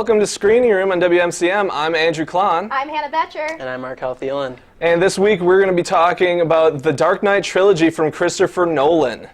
Welcome to Screening Room on WMCM. I'm Andrew Klahn. I'm Hannah Boettcher. And I'm Marquel Thelen. And this week we're going to be talking about the Dark Knight trilogy from Christopher Nolan.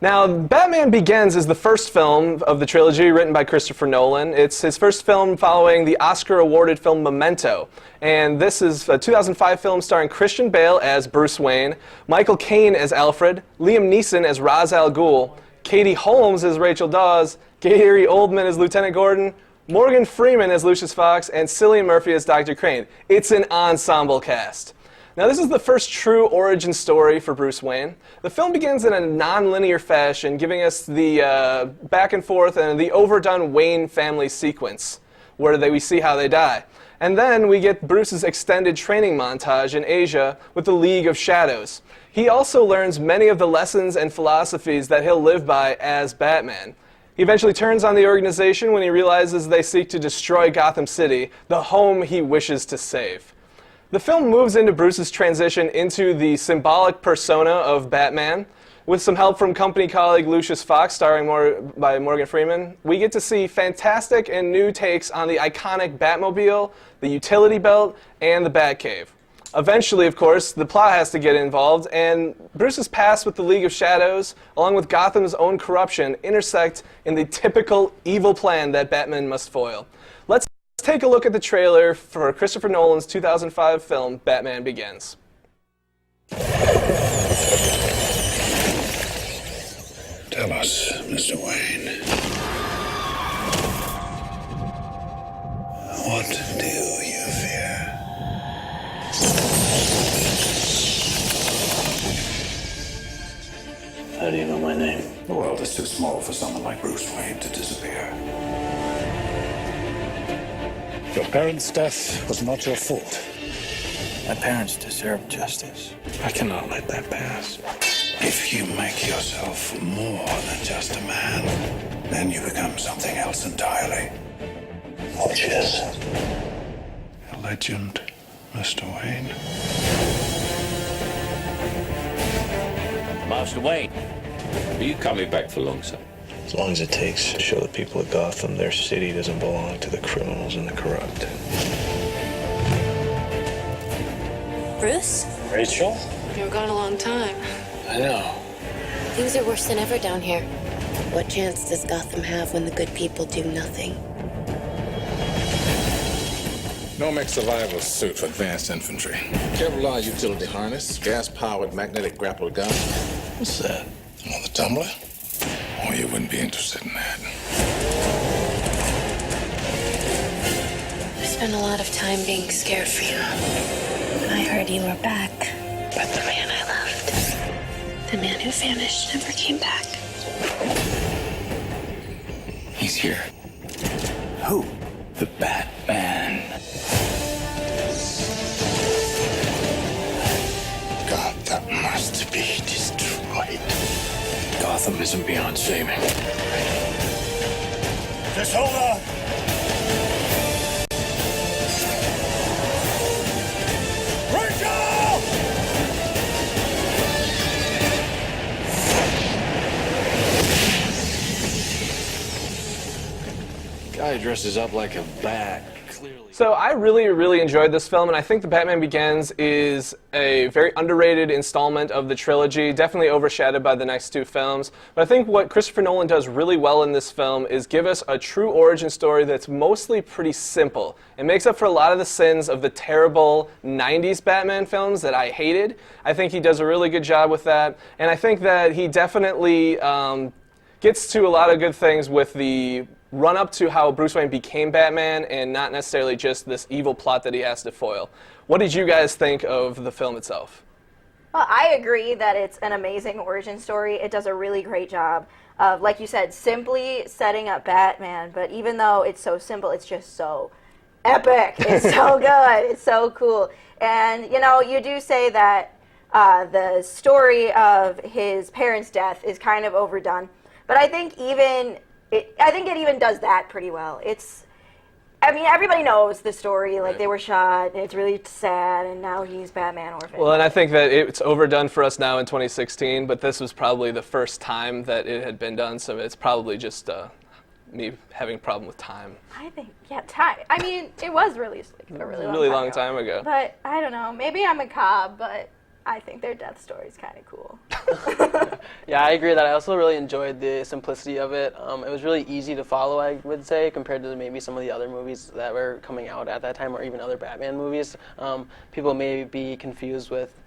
Now, Batman Begins is the first film of the trilogy written by Christopher Nolan. It's his first film following the Oscar-awarded film Memento. And this is a 2005 film starring Christian Bale as Bruce Wayne, Michael Caine as Alfred, Liam Neeson as Ra's al Ghul, Katie Holmes as Rachel Dawes, Gary Oldman as Lieutenant Gordon, Morgan Freeman as Lucius Fox, and Cillian Murphy as Dr. Crane. It's an ensemble cast. Now, this is the first true origin story for Bruce Wayne. The film begins in a non-linear fashion, giving us the back and forth and the overdone Wayne family sequence, where we see how they die. And then we get Bruce's extended training montage in Asia with the League of Shadows. He also learns many of the lessons and philosophies that he'll live by as Batman. He eventually turns on the organization when he realizes they seek to destroy Gotham City, the home he wishes to save. The film moves into Bruce's transition into the symbolic persona of Batman. With some help from company colleague Lucius Fox, starring by Morgan Freeman, we get to see fantastic and new takes on the iconic Batmobile, the utility belt, and the Batcave. Eventually, of course, the plot has to get involved, and Bruce's past with the League of Shadows, along with Gotham's own corruption, intersect in the typical evil plan that Batman must foil. Let's take a look at the trailer for Christopher Nolan's 2005 film, Batman Begins. Tell us, Mr. Wayne. What do you fear? How do you know my name? The world is too small for someone like Bruce Wayne to disappear. Your parents' death was not your fault. My parents deserve justice. I cannot let that pass. If you make yourself more than just a man, then you become something else entirely. Which is? A legend, Mr. Wayne. Master Wayne, are you coming back for long, sir? As long as it takes to show the people of Gotham their city doesn't belong to the criminals and the corrupt. Bruce? Rachel? You were gone a long time. I know. Things are worse than ever down here. What chance does Gotham have when the good people do nothing? Nomec survival suit for advanced infantry. Kevlar utility harness, gas-powered magnetic grapple gun. What's that? Another tumbler? Oh, you wouldn't be interested in that. I spent a lot of time being scared for you. When I heard you were back, but the man I loved, the man who vanished, never came back. He's here. Who? The Batman. Gotham must be destroyed. Gotham isn't beyond saving. Just hold on. Rachel! Guy dresses up like a bat. Clearly. So I really enjoyed this film, and I think The Batman Begins is a very underrated installment of the trilogy, definitely overshadowed by the next two films. But I think what Christopher Nolan does really well in this film is give us a true origin story that's mostly pretty simple. It makes up for a lot of the sins of the terrible 90s Batman films that I hated. I think he does a really good job with that, and I think that he definitely gets to a lot of good things with the run up to how Bruce Wayne became Batman and not necessarily just this evil plot that he has to foil. What did you guys think of the film itself? Well, I agree that it's an amazing origin story. It does a really great job of, like you said, simply setting up Batman. But even though it's so simple, it's just so epic. It's so good. It's so cool. And, you know, you do say that the story of his parents' death is kind of overdone. But I think it even does that pretty well. I mean, everybody knows the story. Like, they were shot, and it's really sad, and now he's Batman orphan. Well, and I think that it's overdone for us now in 2016, but this was probably the first time that it had been done, so it's probably just me having a problem with time. I think, yeah, time. I mean, it was released like a really long time ago. But I don't know. Maybe I'm a cob, but I think their death story is kind of cool. Yeah, I agree that I also really enjoyed the simplicity of it. It was really easy to follow, I would say, compared to maybe some of the other movies that were coming out at that time, or even other Batman movies. People may be confused with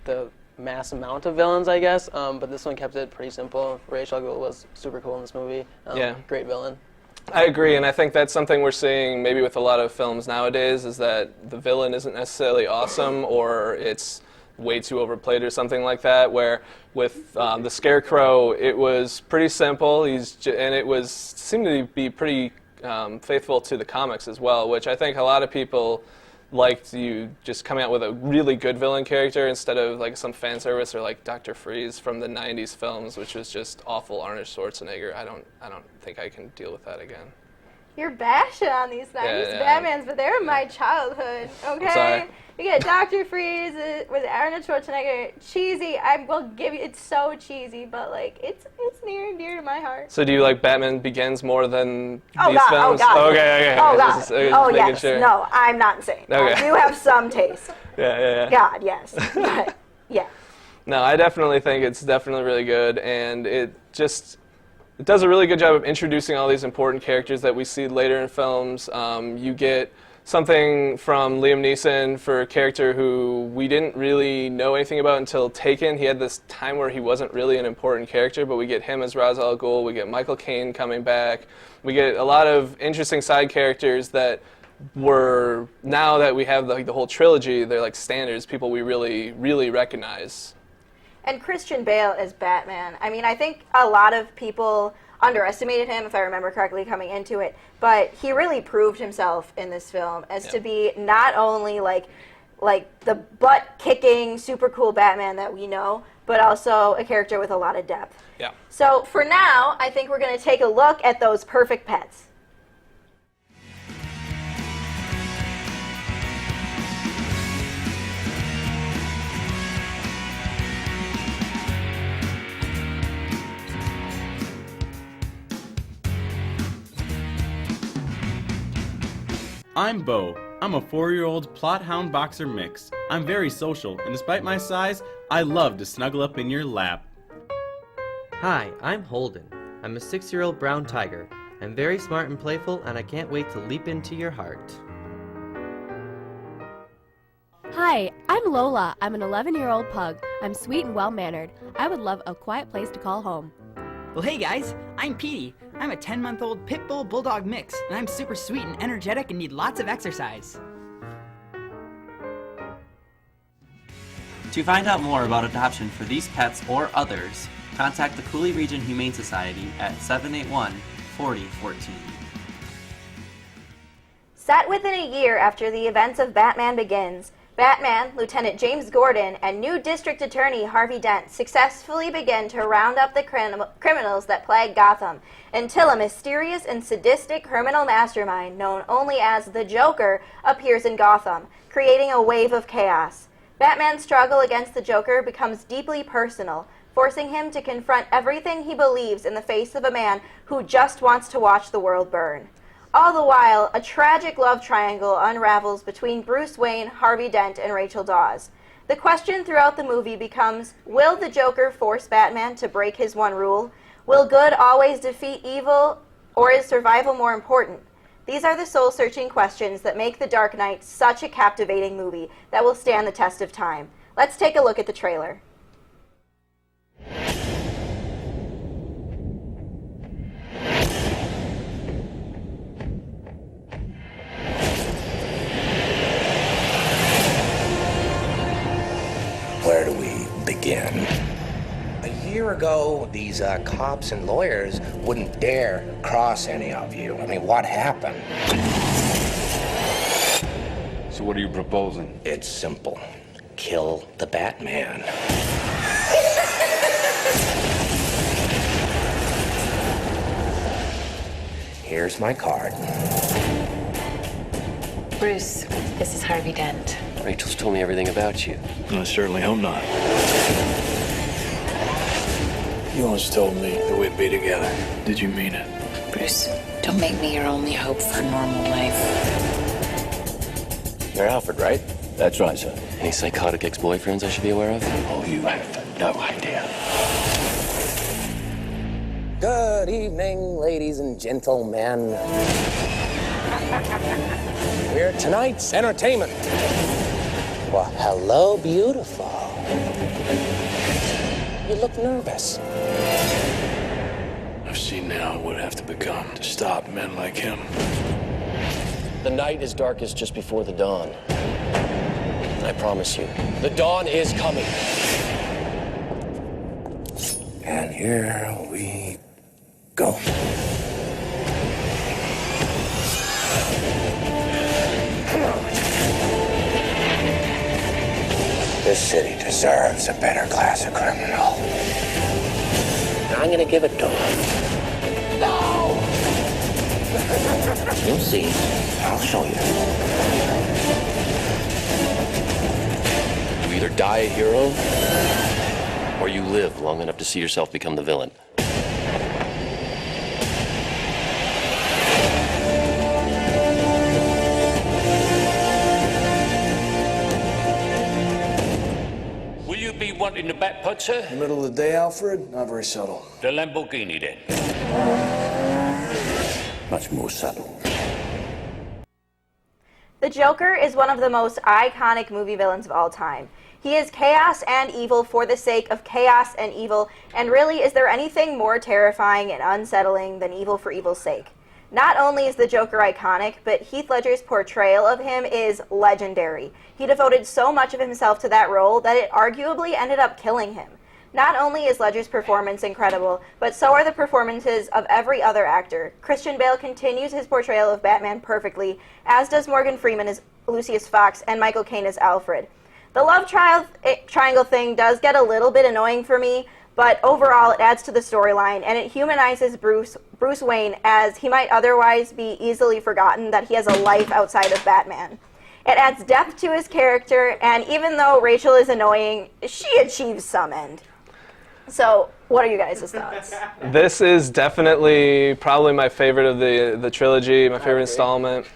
the mass amount of villains, I guess, but this one kept it pretty simple. Ra's al Ghul was super cool in this movie. Yeah. Great villain. I agree, and I think that's something we're seeing maybe with a lot of films nowadays, is that the villain isn't necessarily awesome, or it's way too overplayed or something like that, where with the Scarecrow, it was pretty simple, and it seemed to be pretty faithful to the comics as well, which I think a lot of people liked you just coming out with a really good villain character instead of like some fan service or like Dr. Freeze from the 90s films, which was just awful Arnold Schwarzenegger. I don't think I can deal with that again. You're bashing on these 90s Batmans, but they're my childhood, okay? Sorry. You get Dr. Freeze with Arnold Schwarzenegger. Cheesy, I will give you, it's so cheesy, but like, it's near and dear to my heart. So do you like Batman Begins more than these films? Oh, God. Okay. Oh, God. Just Yes. sure. No, I'm not insane. Okay. I do have some taste. Yeah. God, yes. But, yeah. No, I definitely think it's definitely really good, and it does a really good job of introducing all these important characters that we see later in films. You get something from Liam Neeson for a character who we didn't really know anything about until Taken. He had this time where he wasn't really an important character, but we get him as Ra's al Ghul. We get Michael Caine coming back. We get a lot of interesting side characters that were, now that we have the whole trilogy, they're like standards, people we really, really recognize. And Christian Bale as Batman. I mean, I think a lot of people underestimated him, if I remember correctly, coming into it. But he really proved himself in this film as to be not only like the butt-kicking, super cool Batman that we know, but also a character with a lot of depth. Yeah. So for now, I think we're going to take a look at those perfect pets. I'm Bo. I'm a 4-year-old Plothound Boxer mix. I'm very social, and despite my size, I love to snuggle up in your lap. Hi, I'm Holden. I'm a 6-year-old brown tiger. I'm very smart and playful, and I can't wait to leap into your heart. Hi, I'm Lola. I'm an 11-year-old pug. I'm sweet and well-mannered. I would love a quiet place to call home. Well, hey guys, I'm Petey. I'm a 10-month-old pit bull bulldog mix, and I'm super sweet and energetic and need lots of exercise. To find out more about adoption for these pets or others, contact the Cooley Region Humane Society at 781-4014. Set within a year after the events of Batman Begins, Batman, Lieutenant James Gordon, and new District Attorney Harvey Dent successfully begin to round up the criminals that plague Gotham, until a mysterious and sadistic criminal mastermind known only as the Joker appears in Gotham, creating a wave of chaos. Batman's struggle against the Joker becomes deeply personal, forcing him to confront everything he believes in the face of a man who just wants to watch the world burn. All the while, a tragic love triangle unravels between Bruce Wayne, Harvey Dent, and Rachel Dawes. The question throughout the movie becomes, will the Joker force Batman to break his one rule? Will good always defeat evil, or is survival more important? These are the soul-searching questions that make The Dark Knight such a captivating movie that will stand the test of time. Let's take a look at the trailer. Where do we begin? A year ago, these cops and lawyers wouldn't dare cross any of you. I mean, what happened? So what are you proposing? It's simple. Kill the Batman. Here's my card. Bruce, this is Harvey Dent. Rachel's told me everything about you. I certainly hope not. You once told me that we'd be together. Did you mean it? Bruce, Don't make me your only hope for normal life. You're Alfred, right? That's right, sir. Any psychotic ex-boyfriends I should be aware of? Oh, you have no idea. Good evening, ladies and gentlemen. We're tonight's entertainment. Well, hello, beautiful. You look nervous. I've seen now what it would have to become to stop men like him. The night is darkest just before the dawn. I promise you, the dawn is coming. And here we go. This city deserves a better class of criminal. I'm gonna give it to him. No! You'll see. I'll show you. You either die a hero, or you live long enough to see yourself become the villain. Will you be wanting the back Boettcher? Middle of the day, Alfred? Not very subtle. The Lamborghini, then. Much more subtle. The Joker is one of the most iconic movie villains of all time. He is chaos and evil for the sake of chaos and evil, and really, is there anything more terrifying and unsettling than evil for evil's sake? Not only is the Joker iconic, but Heath Ledger's portrayal of him is legendary. He devoted so much of himself to that role that it arguably ended up killing him. Not only is Ledger's performance incredible, but so are the performances of every other actor. Christian Bale continues his portrayal of Batman perfectly, as does Morgan Freeman as Lucius Fox and Michael Caine as Alfred. The love triangle thing does get a little bit annoying for me, but overall it adds to the storyline, and it humanizes Bruce Wayne, as he might otherwise be easily forgotten that he has a life outside of Batman. It adds depth to his character, and even though Rachel is annoying, she achieves some end. So, what are you guys' thoughts? This is definitely probably my favorite of the trilogy, my favorite installment.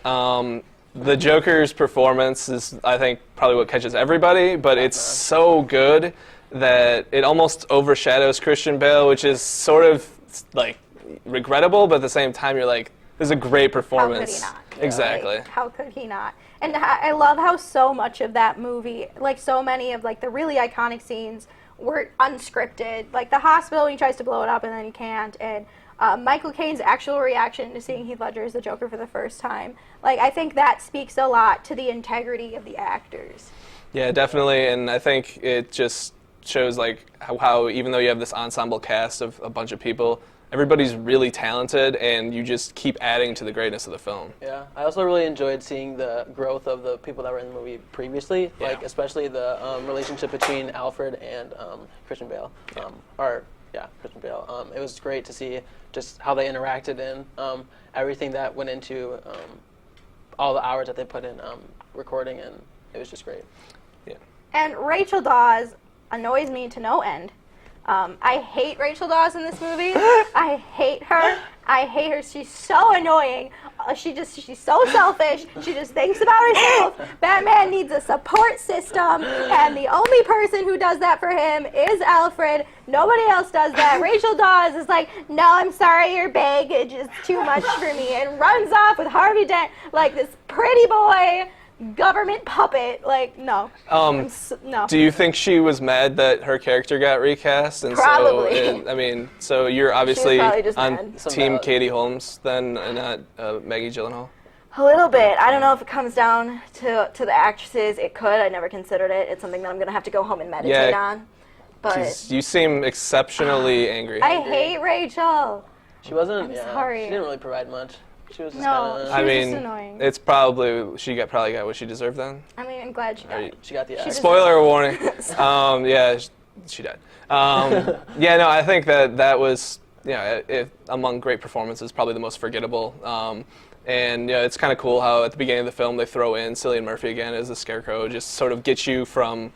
The Joker's performance is, I think, probably what catches everybody, but it's so good that it almost overshadows Christian Bale, which is sort of like regrettable, but at the same time you're like, this is a great performance. How could he not? Exactly. Like, how could he not? And I love how so much of that movie, like so many of like the really iconic scenes, were unscripted. Like the hospital, he tries to blow it up and then he can't. And Michael Caine's actual reaction to seeing Heath Ledger as the Joker for the first time. Like, I think that speaks a lot to the integrity of the actors. Yeah, definitely. And I think it just shows like how even though you have this ensemble cast of a bunch of people, everybody's really talented, and you just keep adding to the greatness of the film. Yeah, I also really enjoyed seeing the growth of the people that were in the movie previously, like especially the relationship between Alfred and Christian Bale. Christian Bale. It was great to see just how they interacted and everything that went into all the hours that they put in recording, and it was just great. Yeah. And Rachel Dawes annoys me to no end. I hate Rachel Dawes in this movie. I hate her. I hate her. She's so annoying. She's so selfish. She just thinks about herself. Batman needs a support system, and the only person who does that for him is Alfred. Nobody else does that. Rachel Dawes is like, no, I'm sorry, your baggage is too much for me, and runs off with Harvey Dent like this pretty boy government puppet. Like, no. No. Do you think she was mad that her character got recast? And Probably. So you're obviously just on mad. Team Katie Holmes then, and not Maggie Gyllenhaal? A little bit. I don't know if it comes down to the actresses. It could. I never considered it. It's something that I'm going to have to go home and meditate on. But you seem exceptionally angry. I hate Rachel. She wasn't. I'm sorry. She didn't really provide much. She was just No, kind she was just annoying. It's probably probably got what she deserved then. I mean, I'm glad she died. She got the Spoiler warning. Yeah, she died. Yeah, no, I think that was, among great performances, probably the most forgettable. And it's kind of cool how at the beginning of the film they throw in Cillian Murphy again as the Scarecrow, just sort of gets you from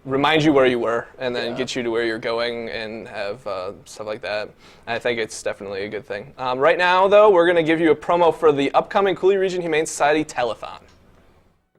remind you where you were and then get you to where you're going and have stuff like that. I think it's definitely a good thing. Right now, though, we're going to give you a promo for the upcoming Cooley Region Humane Society Telethon.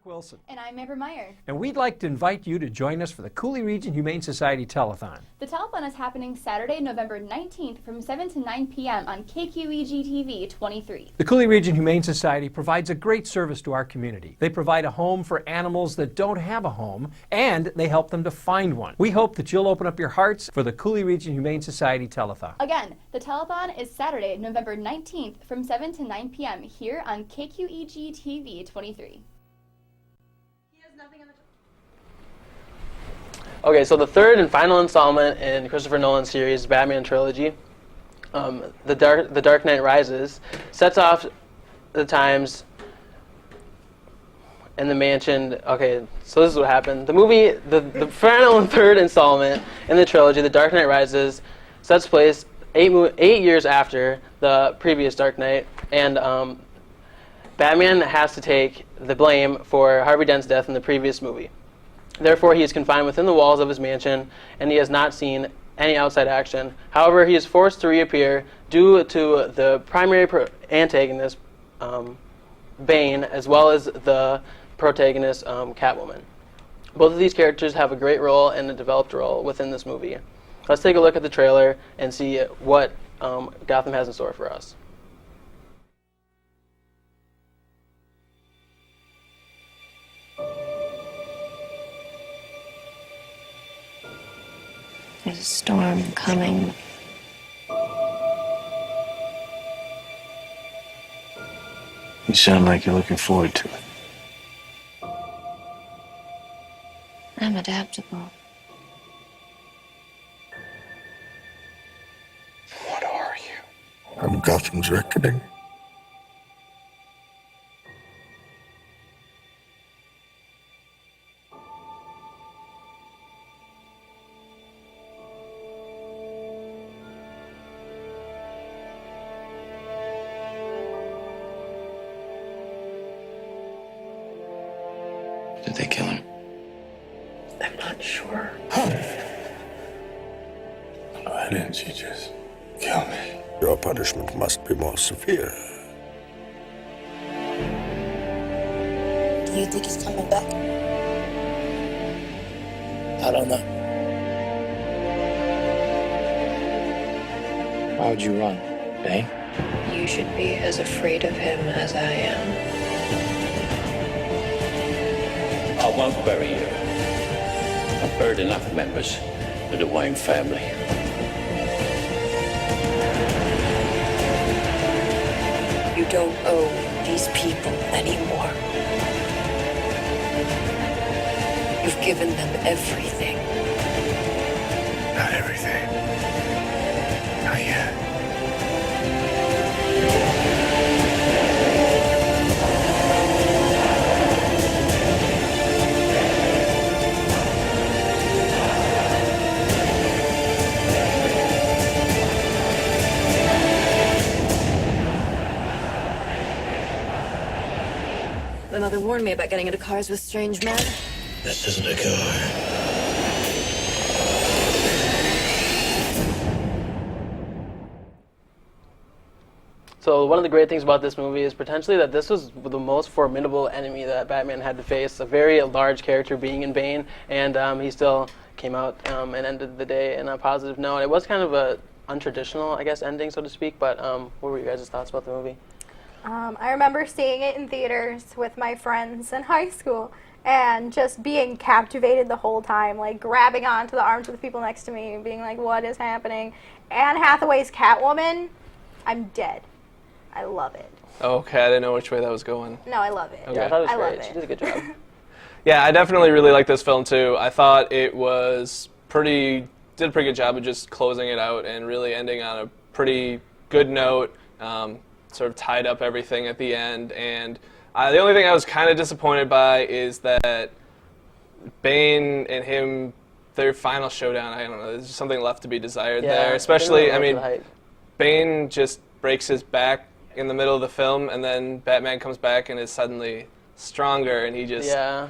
Wilson. And I'm Amber Meyer. And we'd like to invite you to join us for the Cooley Region Humane Society Telethon. The telethon is happening Saturday, November 19th from 7 to 9 p.m. on KQEG-TV 23. The Cooley Region Humane Society provides a great service to our community. They provide a home for animals that don't have a home, and they help them to find one. We hope that you'll open up your hearts for the Cooley Region Humane Society Telethon. Again, the telethon is Saturday, November 19th from 7 to 9 p.m. here on KQEG-TV 23. Okay, so the third and final installment in Christopher Nolan's series, Batman trilogy, The Dark Knight Rises, sets off the times in the mansion. Okay, so this is what happened. The movie, the final and third installment in the trilogy, The Dark Knight Rises, sets place 8 years after the previous Dark Knight, and Batman has to take the blame for Harvey Dent's death in the previous movie. Therefore, he is confined within the walls of his mansion, and he has not seen any outside action. However, he is forced to reappear due to the primary antagonist, Bane, as well as the protagonist, Catwoman. Both of these characters have a great role and a developed role within this movie. Let's take a look at the trailer and see what Gotham has in store for us. There's a storm coming. You sound like you're looking forward to it. I'm adaptable. What are you? I'm Gotham's reckoning. Did they kill him? I'm not sure. Why didn't you just kill me? Your punishment must be more severe. Do you think he's coming back? I don't know. Why would you run, Bane? You should be as afraid of him as I am. I won't bury you. I've buried enough members of the Wayne family. You don't owe these people anymore. You've given them everything. Not everything. Not yet. My mother warned me about getting into cars with strange men. This isn't a car. So one of the great things about this movie is potentially that this was the most formidable enemy that Batman had to face, a very large character being in Bane, and he still came out and ended the day in a positive note. It was kind of a untraditional, I guess, ending, so to speak, but what were your guys' thoughts about the movie? I remember seeing it in theaters with my friends in high school and just being captivated the whole time, like grabbing onto the arms of the people next to me and being like, what is happening? Anne Hathaway's Catwoman, I'm dead. I love it. Okay, I didn't know which way that was going. No, I love it. Okay. Yeah, I thought it was I love great. it. She did a good job. Yeah, I definitely really like this film too. I thought it was did a pretty good job of just closing it out and really ending on a pretty good note. Sort of tied up everything at the end, and the only thing I was kind of disappointed by is that Bane and him, their final showdown, I don't know, there's just something left to be desired there. Especially, I mean, Bane just breaks his back in the middle of the film, and then Batman comes back and is suddenly stronger, and he just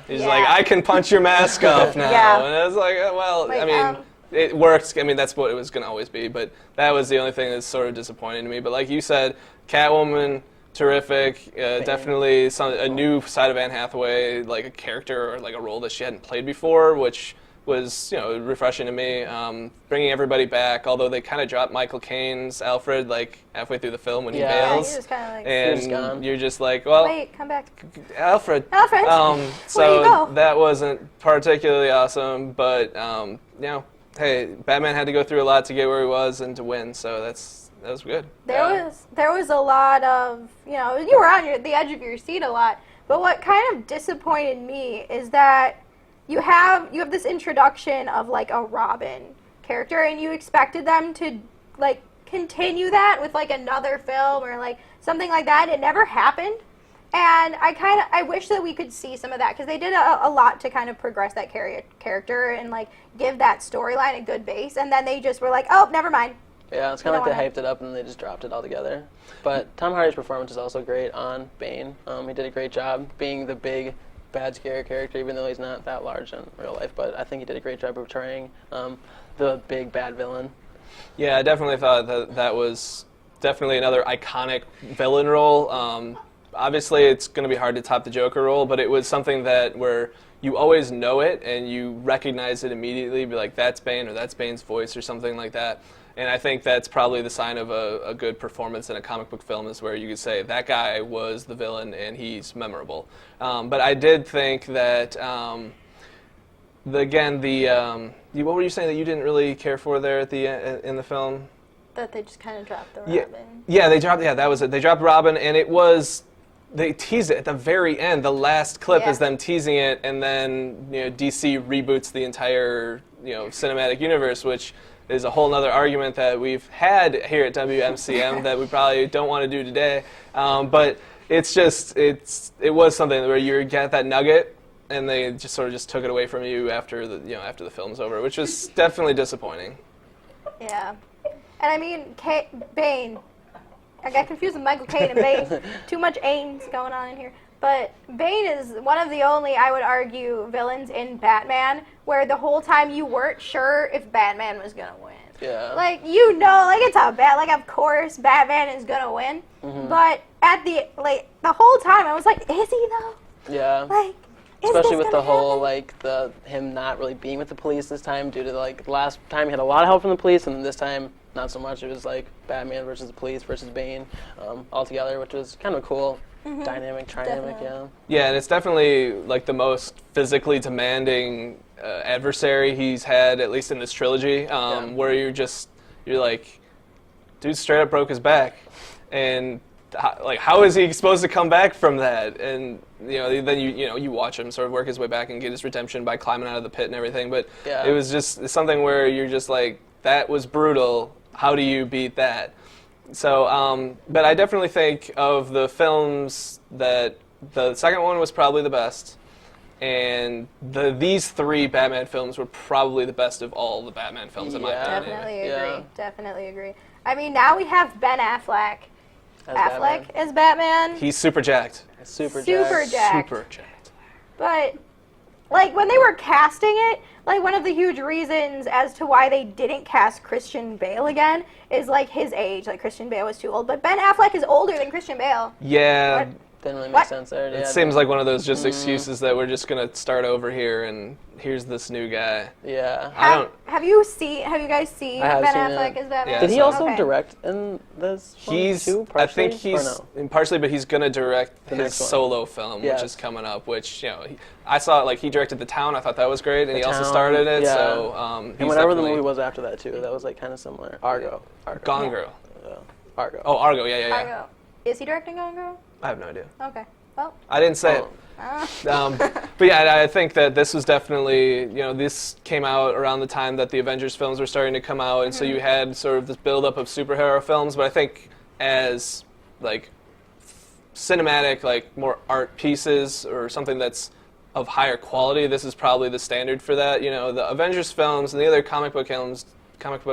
he's Yeah. like, I can punch your mask off now. Yeah. And I was like, well, Like, I mean, it works. I mean, that's what it was going to always be, but that was the only thing that's sort of disappointing to me. But like you said, Catwoman, terrific. Definitely a new side of Anne Hathaway, like a character or like a role that she hadn't played before, which was, refreshing to me. Bringing everybody back, although they kind of dropped Michael Caine's Alfred like halfway through the film when he bails. he was kind of like, And you're just like, well, wait, come back. Alfred. Alfred, So where you go? that wasn't particularly awesome, but hey, Batman had to go through a lot to get where he was and to win, so that was good. There was a lot of, you were on the edge of your seat a lot. But what kind of disappointed me is that you have this introduction of like a Robin character, and you expected them to like continue that with like another film or like something like that. It never happened. And I wish that we could see some of that, because they did a lot to kind of progress that character and like give that storyline a good base, and then they just were like, oh, never mind. Yeah, it's kind of like they hyped it up and they just dropped it all together. But Tom Hardy's performance is also great on Bane. He did a great job being the big, bad, scary character, even though he's not that large in real life. But I think he did a great job of portraying the big, bad villain. Yeah, I definitely thought that was definitely another iconic villain role. Obviously, it's going to be hard to top the Joker role, but it was something where you always know it and you recognize it immediately, be like, that's Bane or that's Bane's voice or something like that. And I think that's probably the sign of a good performance in a comic book film, is where you could say that guy was the villain and he's memorable. But I did think that, what were you saying that you didn't really care for there at the in the film? That they just kind of dropped the Robin. Yeah, that was it. They dropped Robin, and they tease it at the very end. The last clip is them teasing it, and then DC reboots the entire cinematic universe, which is a whole other argument that we've had here at WMCM that we probably don't want to do today. But it was something where you get that nugget, and they just sort of just took it away from you after the film's over, which was definitely disappointing. Yeah, and I mean Bane. I got confused with Michael Caine and Bane. Too much Ains going on in here. But Bane is one of the only, I would argue, villains in Batman where the whole time you weren't sure if Batman was going to win. Yeah. Like, it's a bet. Like, of course, Batman is going to win. Mm-hmm. But at the whole time, I was like, is he though? Yeah. Like, especially with the whole, him not really being with the police this time due to, last time he had a lot of help from the police, and this time, not so much. It was, Batman versus the police versus Bane altogether, which was kind of a cool dynamic, yeah. Yeah, and it's definitely, the most physically demanding adversary he's had, at least in this trilogy, where you're like, dude straight up broke his back, and how is he supposed to come back from that? And then you watch him sort of work his way back and get his redemption by climbing out of the pit and everything. But it was just something where you're just like, that was brutal. How do you beat that? So, but I definitely think of the films that the second one was probably the best, and these three Batman films were probably the best of all the Batman films in my opinion. Definitely agree. I mean, now we have Ben Affleck. As Batman. He's super jacked. Super jacked. But, when they were casting it, one of the huge reasons as to why they didn't cast Christian Bale again is, his age. Christian Bale was too old. But Ben Affleck is older than Christian Bale. Yeah. Didn't really make sense there. It seems like one of those just excuses that we're just going to start over here, and here's this new guy. Yeah. Have you guys seen Ben Affleck as Batman? Yeah, did he also direct in this one too, partially? I think he's partially, but he's going to direct his solo film, which is coming up, which, I saw he directed The Town. I thought that was great, and he also started it, so and whatever the movie was after that, too, that was, kind of similar. Argo. Gone Girl. Argo. Oh, Argo, yeah. Argo. Is he directing Gone Girl? I have no idea. Okay. Well. I didn't say it. But yeah, I think that this was definitely, this came out around the time that the Avengers films were starting to come out, and so you had sort of this buildup of superhero films, but I think as, cinematic, more art pieces or something that's of higher quality, this is probably the standard for that. The Avengers films and the other comic book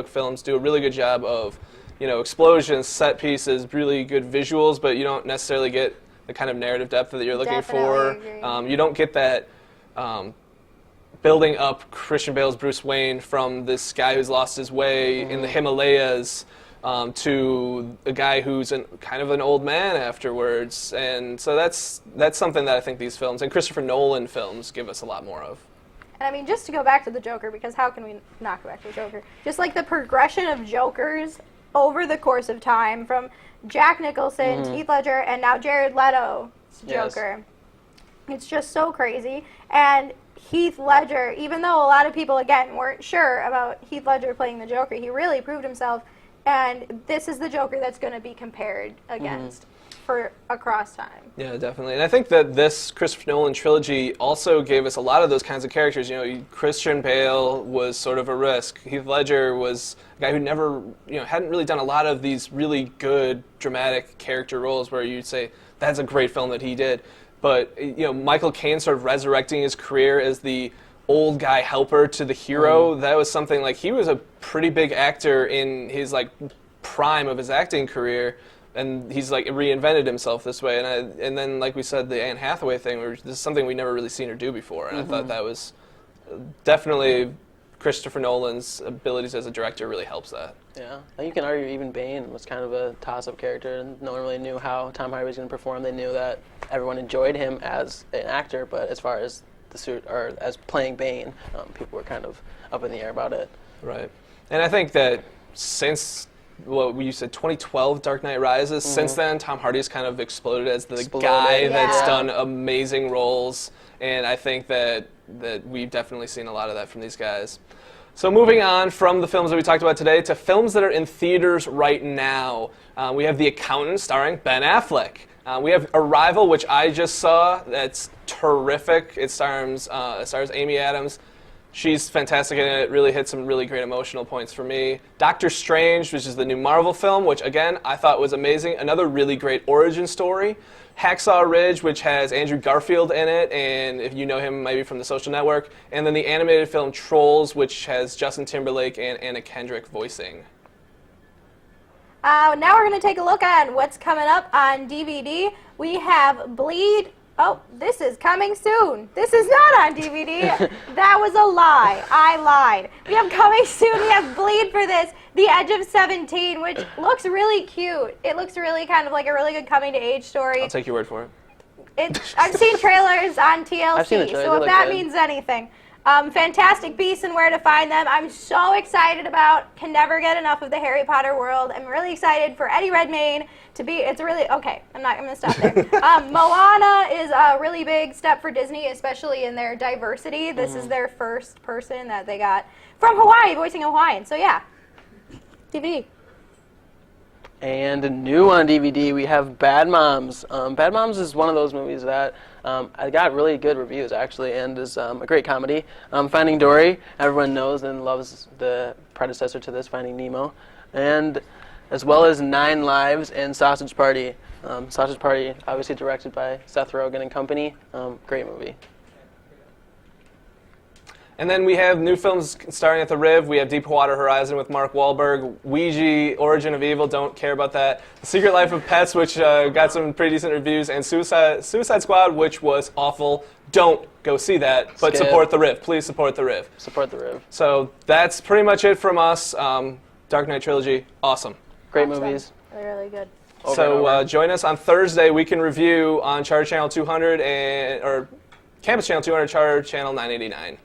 films do a really good job of explosions, set pieces, really good visuals, but you don't necessarily get the kind of narrative depth that you're looking Definitely for. agree. You don't get that building up Christian Bale's Bruce Wayne from this guy who's lost his way in the Himalayas to a guy who's kind of an old man afterwards. And so that's something that I think these films, and Christopher Nolan films, give us a lot more of. And I mean, just to go back to the Joker, because how can we not go back to the Joker? Just like the progression of Jokers over the course of time, from Jack Nicholson to Heath Ledger, and now Jared Leto's Joker. It's just so crazy. And Heath Ledger, even though a lot of people, again, weren't sure about Heath Ledger playing the Joker, he really proved himself. And this is the Joker that's going to be compared against for across time. Yeah, definitely. And I think that this Christopher Nolan trilogy also gave us a lot of those kinds of characters. You know, Christian Bale was sort of a risk. Heath Ledger was a guy who never, hadn't really done a lot of these really good dramatic character roles where you'd say, that's a great film that he did. But, Michael Caine sort of resurrecting his career as the old guy helper to the hero, that was something like, he was a pretty big actor in his prime of his acting career. And he's reinvented himself this way, and then like we said, the Anne Hathaway thing, this is something we never really seen her do before, and I thought that was definitely Christopher Nolan's abilities as a director really helps that. Yeah, you can argue even Bane was kind of a toss-up character, and no one really knew how Tom Hardy was going to perform. They knew that everyone enjoyed him as an actor, but as far as the suit or as playing Bane, people were kind of up in the air about it. Right, and I think that since you said 2012 Dark Knight Rises. Since then, Tom Hardy's kind of exploded as the guy that's done amazing roles, and I think that we've definitely seen a lot of that from these guys. So moving on from the films that we talked about today to films that are in theaters right now, we have The Accountant starring Ben Affleck. We have Arrival, which I just saw. That's terrific. It stars Amy Adams. She's fantastic in it. Really hit some really great emotional points for me. Doctor Strange, which is the new Marvel film, which again I thought was amazing. Another really great origin story. Hacksaw Ridge, which has Andrew Garfield in it, and if you know him maybe from The Social Network. And then the animated film Trolls, which has Justin Timberlake and Anna Kendrick voicing. Now we're going to take a look at what's coming up on DVD. We have Bleed. Oh, this is coming soon. This is not on DVD. That was a lie. I lied. We have coming soon. We have Bleed for this. The Edge of 17, which looks really cute. It looks really kind of like a really good coming-to-age story. I'll take your word for it. I've seen trailers on TLC, I've seen the trailer. so if that means anything. Fantastic Beasts and Where to Find Them. I'm so excited about. Can never get enough of the Harry Potter world. I'm really excited for Eddie Redmayne to be. It's really okay. I'm going to stop there. Moana is a really big step for Disney, especially in their diversity. This is their first person that they got from Hawaii, voicing a Hawaiian. So yeah, DVD. And new on DVD, we have Bad Moms. Bad Moms is one of those movies that I got really good reviews, actually, and is a great comedy. Finding Dory, everyone knows and loves the predecessor to this, Finding Nemo. And as well as 9 Lives and Sausage Party. Sausage Party, obviously directed by Seth Rogen and company. Great movie. And then we have new films starring at the Riv. We have Deepwater Horizon with Mark Wahlberg, Ouija, Origin of Evil, don't care about that. The Secret Life of Pets, which got some pretty decent reviews, and Suicide Squad, which was awful. Don't go see that, but Skip. Support the Riv. Please support the Riv. Support the Riv. So that's pretty much it from us. Dark Knight Trilogy, awesome. Great movies. They're really good. So join us on Thursday. We can review on Charter Channel 200 or Campus Channel 200, Charter Channel 989.